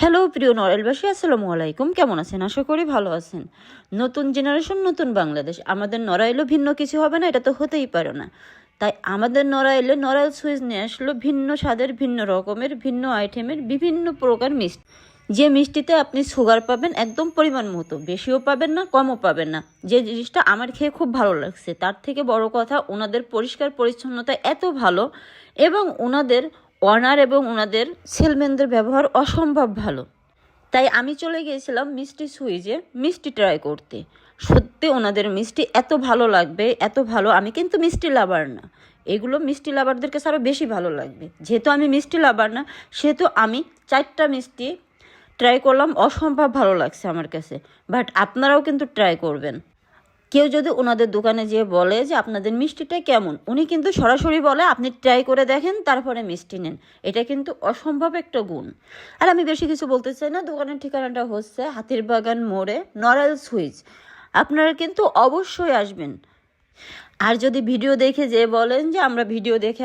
Hello প্রিয় নরেলবাসী, আসসালামু আলাইকুম। কেমন আছেন? আশা করি ভালো আছেন। নতুন জেনারেশন, নতুন বাংলাদেশ। আমাদের নড়াইলও ভিন্ন কিছু হবে না, এটা তো হতেই পারে না। তাই আমাদের নড়াইলে নড়াইল সুইচ নিয়ে আসলো ভিন্ন স্বাদের, ভিন্ন রকমের, ভিন্ন আইটেমের বিভিন্ন প্রকার মিষ্টি। যে মিষ্টিতে আপনি সুগার পাবেন একদম পরিমাণ মতো, বেশিও পাবেন না, কমও পাবেন না। যে জিনিসটা আমার খেয়ে খুব ভালো লাগছে, তার থেকে বড় কথা ওনাদের পরিষ্কার পরিচ্ছন্নতা এত ভালো, এবং ওনাদের অনার এবং ওনাদের সেলম্যানদের ব্যবহার অসম্ভব ভালো। তাই আমি চলে গিয়েছিলাম মিষ্টি সুইজে মিষ্টি ট্রাই করতে। সত্যি ওনাদের মিষ্টি এত ভালো লাগবে, এত ভালো। আমি কিন্তু মিষ্টি লাভার না, এগুলো মিষ্টি লাভারদের কাছে আরও বেশি ভালো লাগবে। যেহেতু আমি মিষ্টি লাভার না, সেহেতু আমি 4টা মিষ্টি ট্রাই করলাম, অসম্ভব ভালো লাগছে আমার কাছে। বাট আপনারাও কিন্তু ট্রাই করবেন। কেউ যদি ওনাদের দোকানে যেয়ে বলে যে আপনাদের মিষ্টিটা কেমন, উনি কিন্তু সরাসরি বলে আপনি ট্রাই করে দেখেন, তারপরে মিষ্টি নেন। এটা কিন্তু অসম্ভব একটা গুণ। আর আমি বেশি কিছু বলতে চাই না। দোকানের ঠিকানাটা হচ্ছে হাতিরবাগান মোড়ে, নড়াইল সুইচ। আপনারা কিন্তু অবশ্যই আসবেন। আর যদি ভিডিও দেখে যে বলেন যে আমরা ভিডিও দেখে